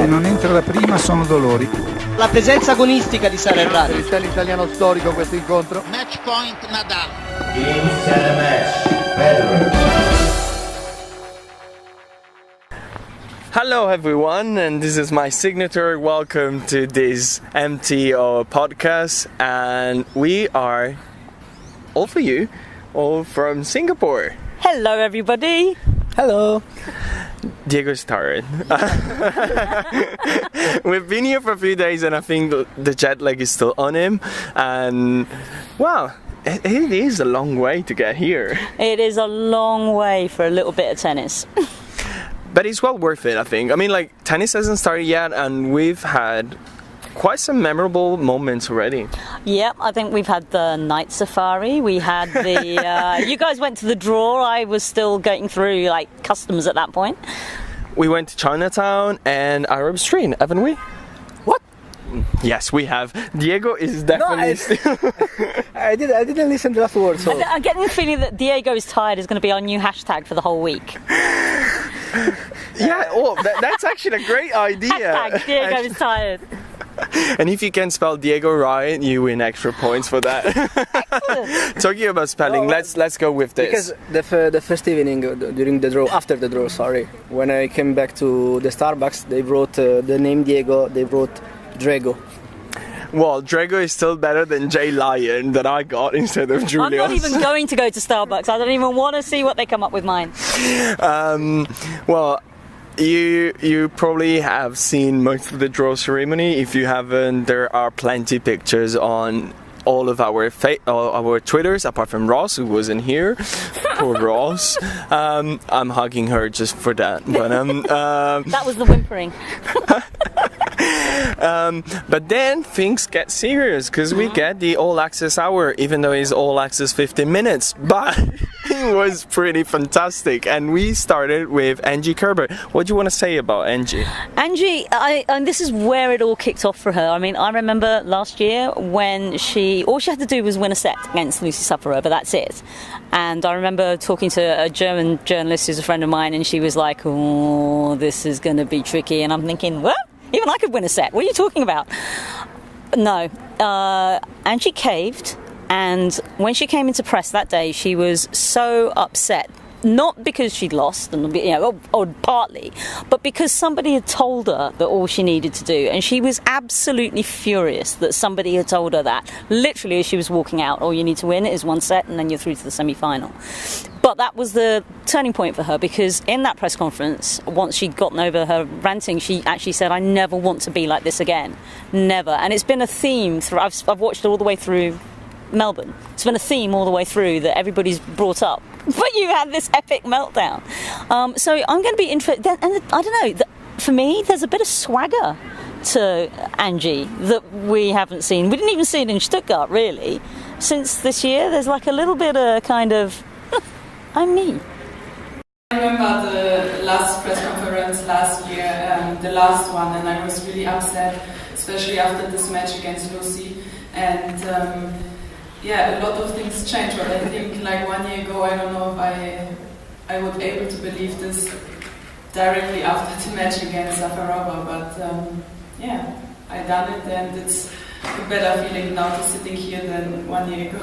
Se non entra da prima sono dolori. La presenza agonistica di Sara Errani. C'è l'italiano storico questo incontro. Match point Nadal. Inizia il match. Federer. Hello everyone, and this is my signature welcome to this MTO podcast, and we are all for you, all from Singapore. Hello everybody. Hello. Diego's tired. We've been here for a few days and I think the jet lag is still on him, and wow, it is a long way to get here. It is a long way for a little bit of tennis. But it's well worth it, I think. I mean, like, tennis hasn't started yet and we've had quite some memorable moments already. Yep, I think we've had the night safari. We had the... you guys went to the draw. I was still going through, like, customs at that point. We went to Chinatown and Arab Street, haven't we? What? Yes, we have. Diego is definitely... I didn't listen to that word, so... I'm getting the feeling that Diego is tired is going to be our new hashtag for the whole week. Yeah, that's actually a great idea. Hashtag Diego is tired. And if you can spell Diego right, you win extra points for that. Talking about spelling, let's go with this. Because the first evening during the draw, after the draw, sorry, when I came back to the Starbucks, they wrote the name Diego, they wrote Drago. Well, Drago is still better than J Lion that I got instead of Giulio. I'm not even going to go to Starbucks. I don't even want to see what they come up with mine. Well, you probably have seen most of the draw ceremony. If you haven't, there are plenty pictures on all of our Twitters, apart from Ros, who wasn't here. Poor Ros. I'm hugging her just for that. But that was the whimpering. But then things get serious because we get the all access hour, even though it's all access 15 minutes. But it was pretty fantastic, and we started with Angie Kerber. What do you want to say about Angie? Angie, and this is where it all kicked off for her. I mean, I remember last year when all she had to do was win a set against Lucy Safarova, that's it. And I remember talking to a German journalist who's a friend of mine, and she was like, oh, this is going to be tricky. And I'm thinking, what? Even I could win a set. What are you talking about? No. Angie caved, and when she came into press that day, she was so upset. Not because she'd lost, or partly, but because somebody had told her that all she needed to do, and she was absolutely furious that somebody had told her that. Literally, as she was walking out, all you need to win is one set, and then you're through to the semi-final. But that was the turning point for her, because in that press conference, once she'd gotten over her ranting, she actually said, I never want to be like this again. Never. And it's been a theme through, I've watched it all the way through Melbourne. It's been a theme all the way through that everybody's brought up. But you had this epic meltdown. So I'm going to be interested. And I don't know, for me, there's a bit of swagger to Angie that we haven't seen. We didn't even see it in Stuttgart, really. Since this year, there's like a little bit of kind of, I'm me. I remember the last press conference last year, the last one, and I was really upset, especially after this match against Lucy. And a lot of things changed, but I think like 1 year ago, I don't know if I would be able to believe this directly after the match against Safarova, but I done it, and it's a better feeling now to sitting here than 1 year ago.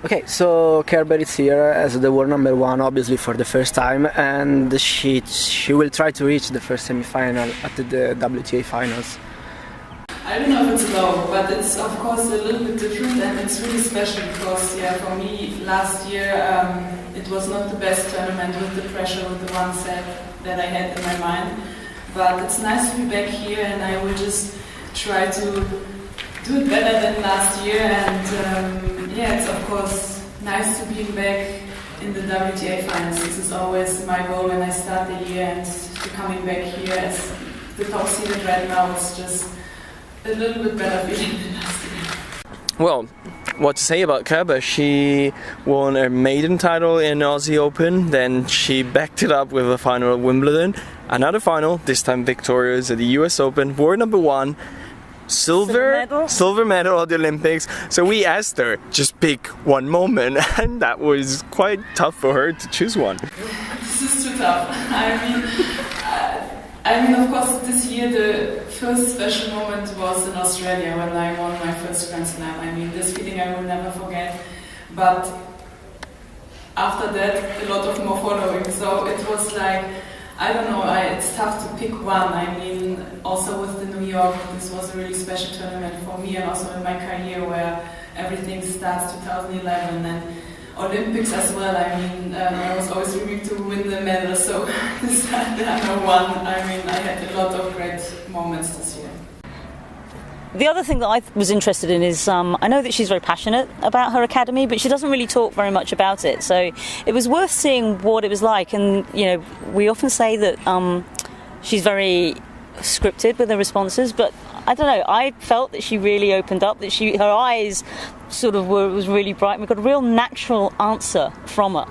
Okay, so Kerber is here as the world number one, obviously for the first time, and she will try to reach the first semi-final at the WTA Finals. I don't know if it's low, but it's of course a little bit different, and it's really special because, for me, last year it was not the best tournament with the pressure with the one set that I had in my mind. But it's nice to be back here, and I will just try to do it better than last year. And it's of course nice to be back in the WTA Finals. This is always my goal when I start the year, and to coming back here as the top seeded right now is just a little bit better feeling than last year. Well, what to say about Kerber? She won a maiden title in Aussie Open, then she backed it up with a final at Wimbledon, another final, this time victorious at the US Open, world number one, silver medal at the Olympics. So we asked her, just pick one moment, and that was quite tough for her to choose one. This is too tough. I mean, I mean, of course, this year the first special moment was in Australia when I won my first Grand Slam. I mean, this feeling I will never forget. But after that, a lot of more following. So it was like, I don't know, it's tough to pick one. I mean, also with the New York, this was a really special tournament for me and also in my career where everything starts 2011 and Olympics as well. I mean, I was always dreaming to win the medal, so this time I won. I mean, I had a lot of great moments this year. The other thing that I was interested in is I know that she's very passionate about her academy, but she doesn't really talk very much about it. So it was worth seeing what it was like. And, you know, we often say that she's very scripted with her responses, but I don't know, I felt that she really opened up, that her eyes sort of was really bright. We got a real natural answer from her.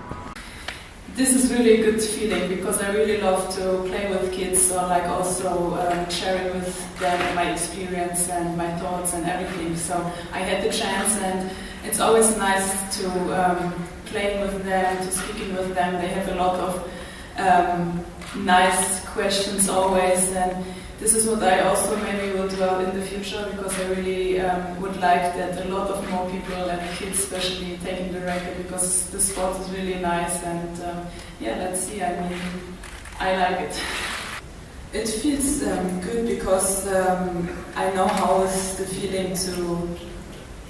This is really a good feeling because I really love to play with kids or like also sharing with them my experience and my thoughts and everything. So I had the chance and it's always nice to playing with them, to speaking with them. They have a lot of nice questions always, and this is what I also maybe will do in the future because I really would like that a lot of more people and kids especially taking the racket because the sport is really nice and yeah, let's see, I mean, I like it. It feels good because I know how is the feeling to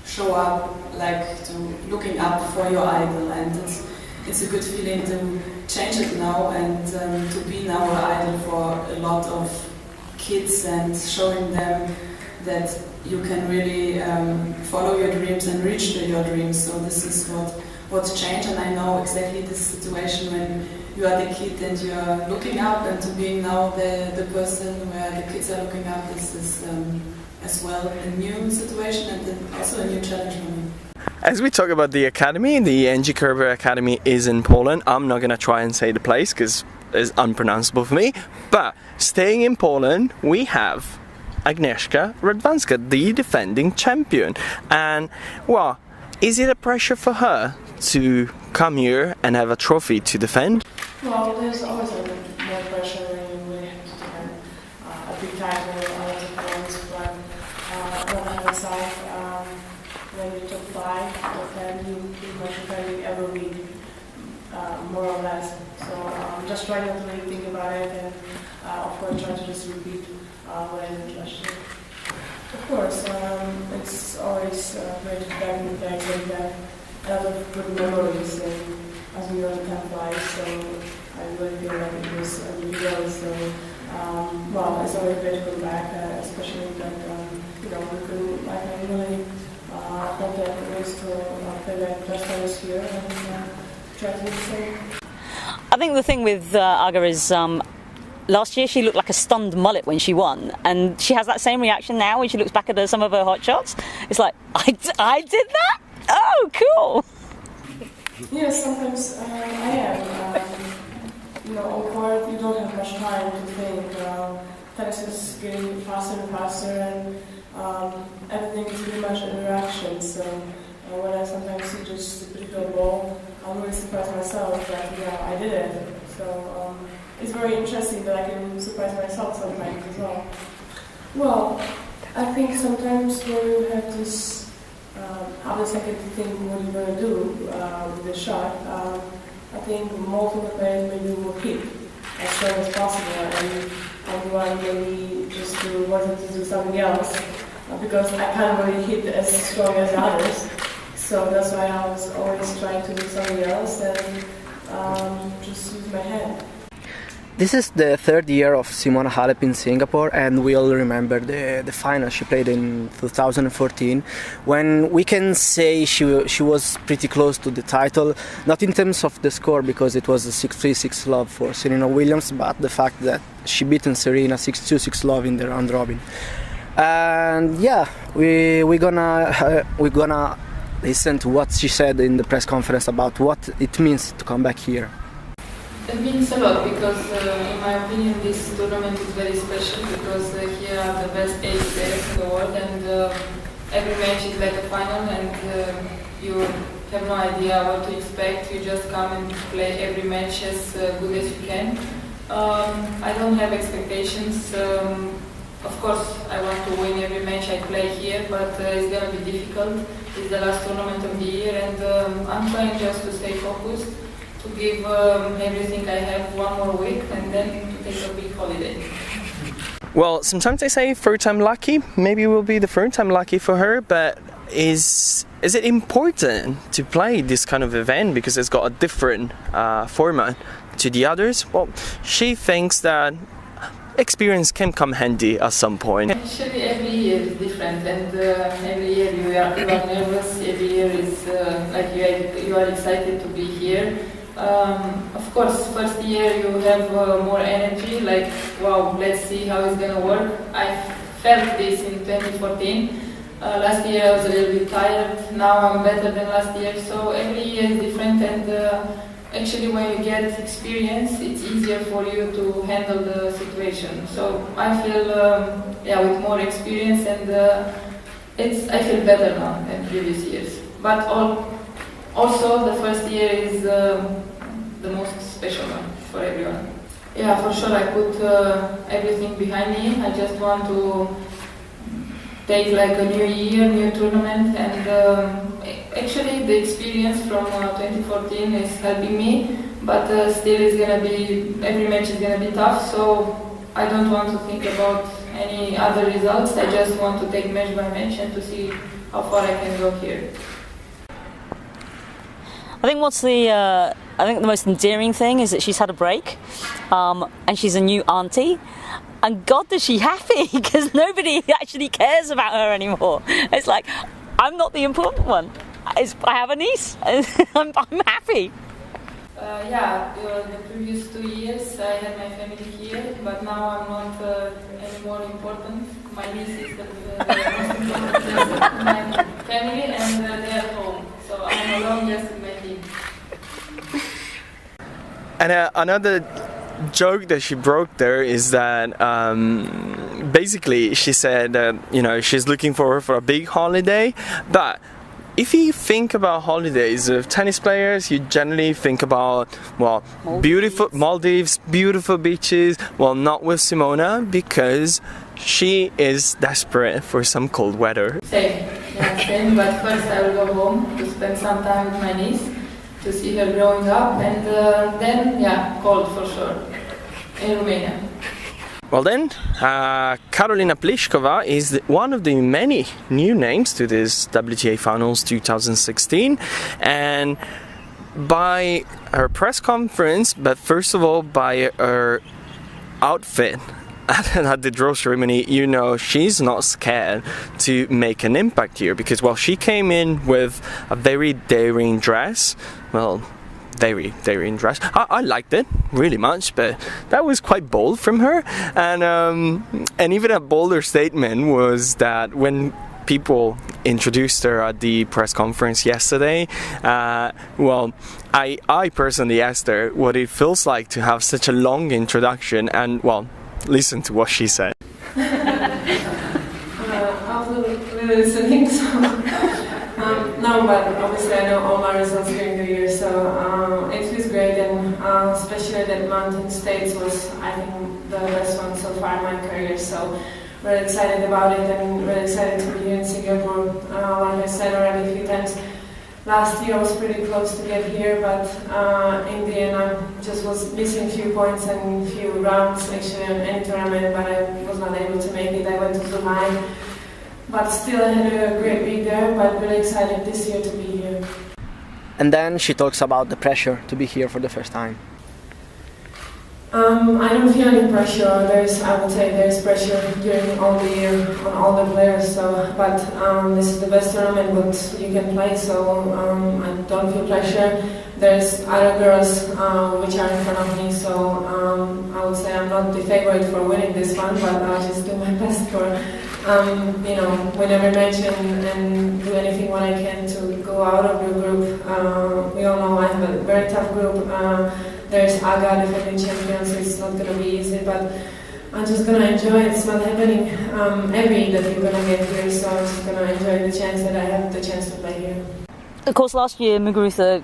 show up, like to looking up for your idol, and it's a good feeling to change it now and to be now an idol for a lot of kids and showing them that you can really follow your dreams and reach your dreams. So this is what's changed, and I know exactly this situation when you are the kid and you are looking up, and to being now the person where the kids are looking up. This is as well a new situation and also a new challenge for me. As we talk about the academy, the Angie Kerber Academy is in Poland. I'm not going to try and say the place because it's unpronounceable for me. But staying in Poland, we have Agnieszka Radwanska, the defending champion. And, well, is it a pressure for her to come here and have a trophy to defend? Well, there's always more pressure when you really have to defend a big title, a lot of points, but on the other side, when you top 5 or 10, you pretty much defending every week, more or less. So just try not to really think about it, and of course try to just repeat what I did last year. Of course, it's always great to be back in the day, and a lot of good memories, and as we were on 10-5, so I really feel like it was a really well. So well, it's always great to come back, especially that you know, we couldn't, like, I really hope that it was to play that just tennis here and try to do the same. I think the thing with Aga is last year she looked like a stunned mullet when she won, and she has that same reaction now when she looks back at some of her hot shots. It's like, I did that? Oh, cool! Yes, sometimes I am. You know, on court you don't have much time to think. Tennis is getting faster and faster, and everything is pretty much an interaction. So when I sometimes see just a particular ball, I'm really surprised myself that yeah, I did it. So it's very interesting that I can surprise myself sometimes as well. Well, I think sometimes when you have this half a second to think what you're going to do with the shot, I think most of the players maybe will kick as strong as possible, and everyone maybe just wanted to do something else because I can't really hit as strong as others. So that's why I was always trying to do something else and just use my head. This is the third year of Simona Halep in Singapore, and we all remember the final she played in 2014, when we can say she was pretty close to the title, not in terms of the score because it was a 6-3, 6-love for Serena Williams, but the fact that she beaten Serena 6-2, 6-love in the round robin. And yeah, we're gonna listen to what she said in the press conference about what it means to come back here. It means a lot because, in my opinion, this tournament is very special because here are the best 8 players in the world, and every match is like a final, and you have no idea what to expect. You just come and play every match as good as you can. I don't have expectations. Of course, I want to win every match I play here, but it's going to be difficult. It's the last tournament of the year, and I'm trying just to stay focused, to give everything I have one more week, and then to take a big holiday. Well, sometimes they say third time lucky. Maybe it will be the third time lucky for her, but is it important to play this kind of event because it's got a different format to the others? Well, she thinks that experience can come handy at some point. Actually, every year is different, and every year you are nervous. Every year is like you are excited to be here. Of course, first year you have more energy, like wow, let's see how it's gonna work. I felt this in 2014. Last year I was a little bit tired. Now I'm better than last year. So every year is different, and actually when you get experience, it's easier for you to handle the situation. So I feel with more experience, and I feel better now than previous years. But also the first year is the most special one for everyone. Yeah, for sure I put everything behind me. I just want to take like a new year, new tournament, and actually the experience from 2014 is helping me, but still it's gonna be, every match is gonna be tough, so I don't want to think about any other results. I just want to take match by match and to see how far I can go here. I think the most endearing thing is that she's had a break, and she's a new auntie. And God, is she happy, because nobody actually cares about her anymore. It's like, I'm not the important one. I have a niece. I'm happy. The previous 2 years I had my family here, but now I'm not any more important. My niece is the most important person in my family, and they're at home. So I'm alone just with my team. And another joke that she broke there is that basically she said that she's looking forward for a big holiday, but if you think about holidays of tennis players, you generally think about beautiful Maldives, beautiful beaches. Well, not with Simona, because she is desperate for some cold weather. Same, but first I will go home to spend some time with my niece, to see her growing up, and then cold for sure in Romania. Well then, Karolina Pliskova is one of the many new names to this WTA Finals 2016, and by her press conference, but first of all by her outfit at the draw ceremony, she's not scared to make an impact here, because she came in with a very daring dress. Very daring dress. I liked it really much, but that was quite bold from her, and even a bolder statement was that when people introduced her at the press conference yesterday, I personally asked her what it feels like to have such a long introduction, and listen to what she said. I was really listening, but obviously I know all my results during the year, so it feels great, and especially that Mountain States was, I think, the best one so far in my career, so really excited about it, and really excited to be here in Singapore. Like I said already a few times, last year I was pretty close to get here, but in the end I just was missing a few points and a few rounds actually in any tournament, but I was not able to make it. I went to Dubai, but still I had a great week there, but really excited this year to be here. And then she talks about the pressure to be here for the first time. I don't feel any pressure. I would say there's pressure during all the year on all the players. But this is the best tournament what you can play, so I don't feel pressure. There's other girls which are in front of me, so I would say I'm not the favorite for winning this one, but I'll just do my best for win every match and do anything what I can to go out of the group. We all know I have a very tough group. There's Aga, defending champion, so it's not going to be easy, but I'm just going to enjoy it. It's not happening every that you're going to get here, so I'm just going to enjoy the chance that I have the chance to play here. Of course, last year Muguruza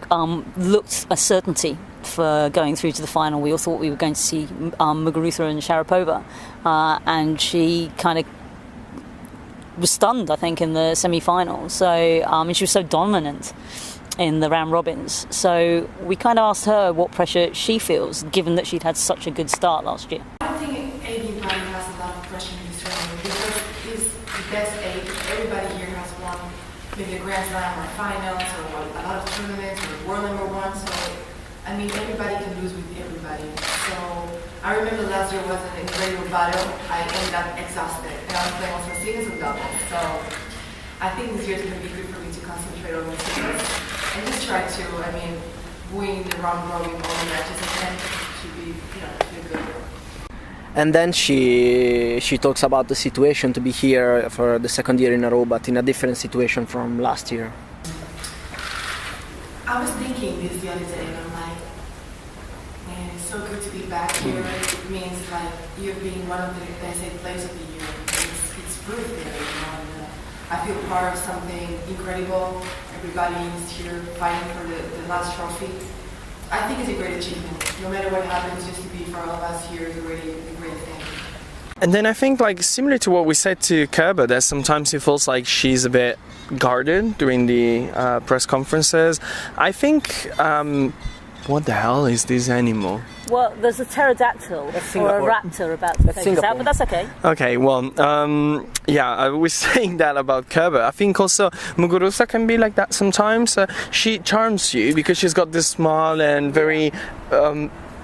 looked a certainty for going through to the final. We all thought we were going to see Muguruza and Sharapova, and she kind of was stunned, I think, in the semi-final. So and she was so dominant in the round robins. So we kind of asked her what pressure she feels, given that she'd had such a good start last year. I don't think anybody has a lot of pressure in this tournament because it's the best eight. Everybody here has won maybe a Grand Slam or finals or a lot of tournaments or world number one. So I mean, everybody can lose with everybody. So I remember last year was an incredible battle. I ended up exhausted, and I was playing also singles and doubles. So I think this year is going to be good for me to concentrate on my singles and just try to, win the round robin all the matches and to be, to be good. And then she talks about the situation to be here for the second year in a row, but in a different situation from last year. I was thinking this the other day, and I'm like, man, it's so good to be back here. It means like you're being one of the best 8 players of the year. It's proof there, and I feel part of something incredible. Everybody is here fighting for the last trophy. I think it's a great achievement. No matter what happens, just to be for all of us here is already a great thing. And then I think, like, similar to what we said to Kerber, that sometimes it feels like she's a bit guarded during the press conferences. I think, what the hell is this animal? Well, there's a pterodactyl or a raptor about to take us out, but that's okay. Okay, well, I was saying that about Kerber. I think also Muguruza can be like that sometimes. She charms you because she's got this smile and very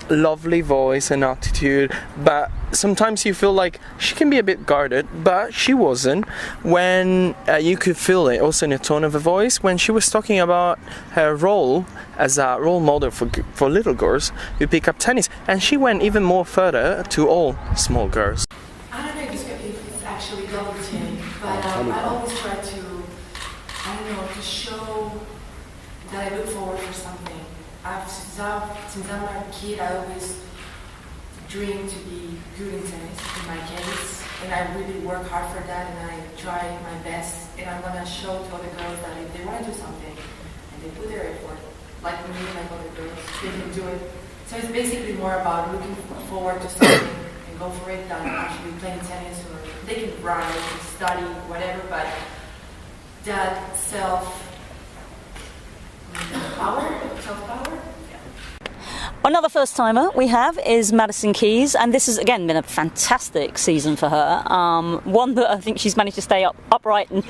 lovely voice and attitude, but sometimes you feel like she can be a bit guarded, but she wasn't. When you could feel it also in the tone of her voice when she was talking about her role as a role model for little girls who pick up tennis, and she went even more further to all small girls. I don't know if it's actually WTA, but I always try to, to show that I look forward for something. Since I'm a kid, I always dream to be good in tennis, in my case, and I really work hard for that, and I try my best, and I want to show to other girls that if they want to do something, and they put their effort, like me, like other girls, they can do it. So it's basically more about looking forward to something and go for it than actually playing tennis, or they can run, they can study, whatever, but that self-power? Another first-timer we have is Madison Keys, and this has again been a fantastic season for her. One that I think she's managed to stay upright and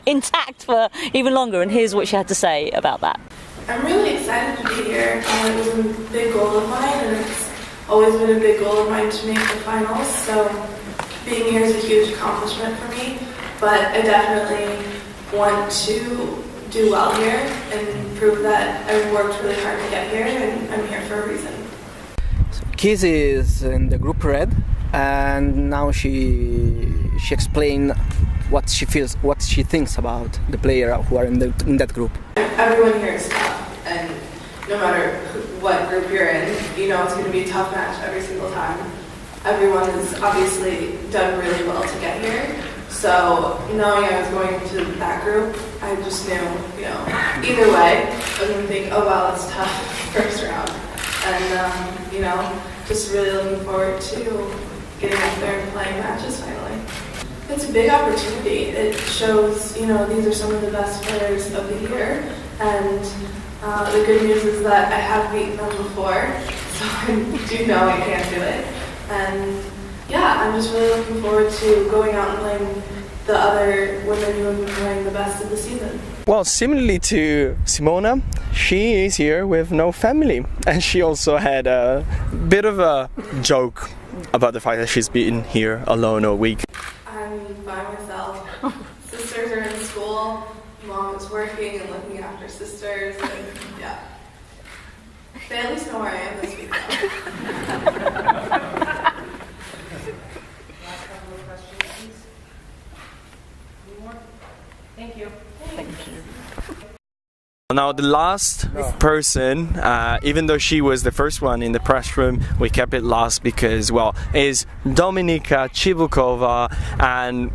intact for even longer, and here's what she had to say about that. I'm really excited to be here. It was a big goal of mine, and it's always been a big goal of mine to make the finals, so being here is a huge accomplishment for me, but I definitely want to do well here and prove that I worked really hard to get here, and I'm here for a reason. Keys is in the group red, and now she explained what she feels, what she thinks about the player who are in that group. Everyone here is tough, and no matter what group you're in, you know it's going to be a tough match every single time. Everyone has obviously done really well to get here. So knowing I was going into that group, I just knew, either way, I was going to think, oh wow, that's tough first round. And, just really looking forward to getting up there and playing matches finally. It's a big opportunity. It shows, these are some of the best players of the year. And the good news is that I have beaten them before, so I do know I can do it. And I'm just really looking forward to going out and playing the other women who have been playing the best of the season. Well, similarly to Simona, she is here with no family, and she also had a bit of a joke about the fact that she's been here alone all week. I'm by myself. Sisters are in school, mom is working and looking after sisters, and they at least know where I am this week though. Now the last person, even though she was the first one in the press room, we kept it last because, is Dominika Cibulkova, and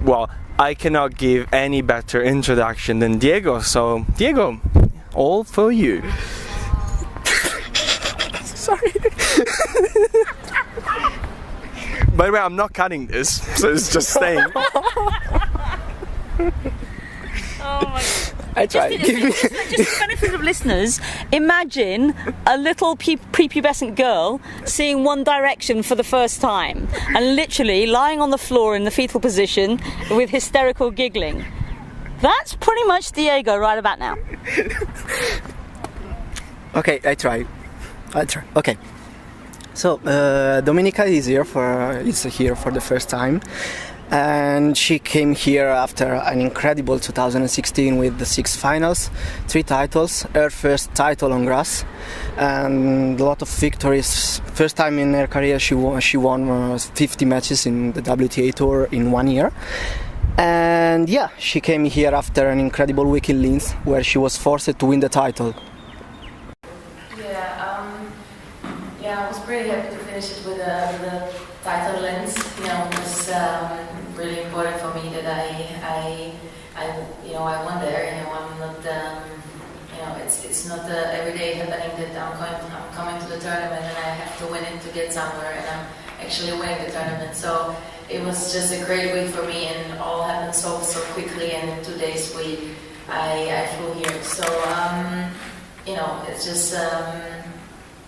I cannot give any better introduction than Diego. So Diego, all for you. By the way, I'm not cutting this, so it's just staying. Oh my God. I tried. Just for the benefit of listeners, imagine a little prepubescent girl seeing One Direction for the first time and literally lying on the floor in the fetal position with hysterical giggling. That's pretty much Diego right about now. Okay, I try. Okay. So Dominica is here for the first time, and she came here after an incredible 2016 with the 6 finals, 3 titles, her first title on grass, and a lot of victories. First time in her career she won 50 matches in the WTA Tour in 1 year. And yeah, she came here after an incredible week in Linz, where she was forced to win the title. I was pretty happy to finish it with the title Linz. You know, it was really important for me that I won there. You know, I'm not, it's not every day happening that I'm coming to the tournament and I have to win it to get somewhere, and I'm actually winning the tournament. So it was just a great week for me, and all happened so quickly. And in 2 days I flew here. So it's just.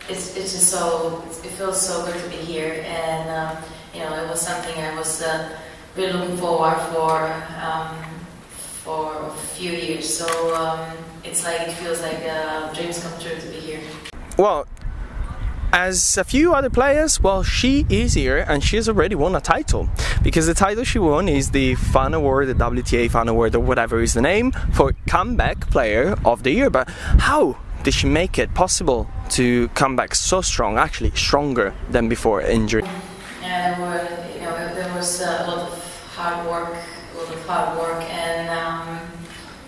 It's just so, it feels so good to be here, and it was something I was really looking forward for a few years. So it feels like dreams come true to be here. Well, as a few other players, well, she is here and she's already won a title, because the title she won is the Fan Award, the WTA Fan Award, or whatever is the name, for Comeback Player of the Year. But how did she make it possible to come back so strong, actually stronger than before injury? Yeah, there was a lot of hard work, and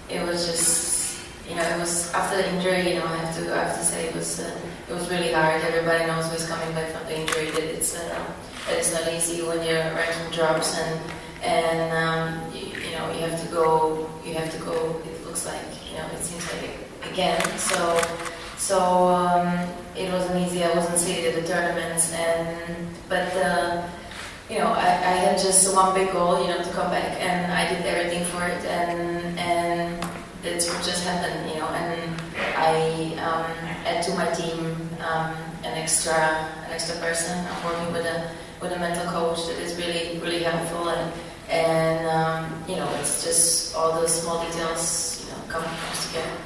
it was just, it was after the injury. I have to say it was really hard. Everybody knows who's coming back from the injury that it's not easy when your ranking drops, and you have to go. It looks like it seems like again. So it wasn't easy. I wasn't seated at the tournaments, but I had just one big goal, to come back, and I did everything for it, and that's what just happened, and I add to my team an extra person. I'm working with a mental coach that is really, really helpful, and it's just all those small details, comes together.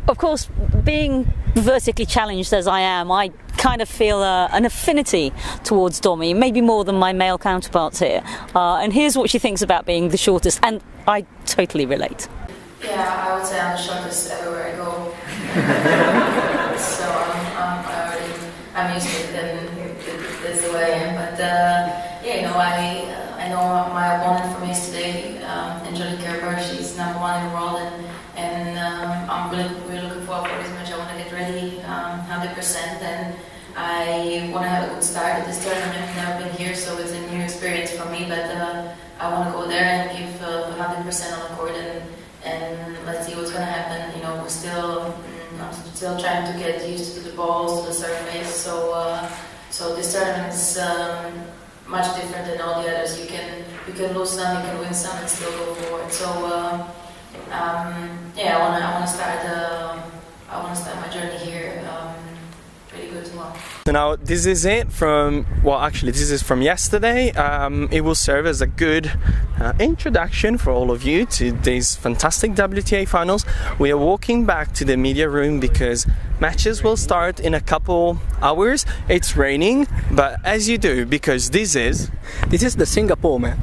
Of course, being vertically challenged as I am, I kind of feel an affinity towards Domi, maybe more than my male counterparts here. And here's what she thinks about being the shortest, and I totally relate. Yeah, I would say I'm the shortest everywhere I go. So I'm used to it, and that's the way I am. But I know my opponent from yesterday, Giulio. She's number 1 in the world, and I'm really looking forward for this match. I want to get ready 100%, and I want to have a good start at this tournament. I've never been here, so it's a new experience for me, but I want to go there and give 100% on the court, and let's see what's going to happen. I'm still trying to get used to the balls, to the surface, so this tournament is much different than all the others. You can lose some, you can win some, and still go forward. So I want to start my journey here pretty good tomorrow. So now this is it this is from yesterday. It will serve as a good introduction for all of you to these fantastic WTA finals. We are walking back to the media room because matches will start in a couple hours. It's raining, but as you do, because this is the Singapore, man.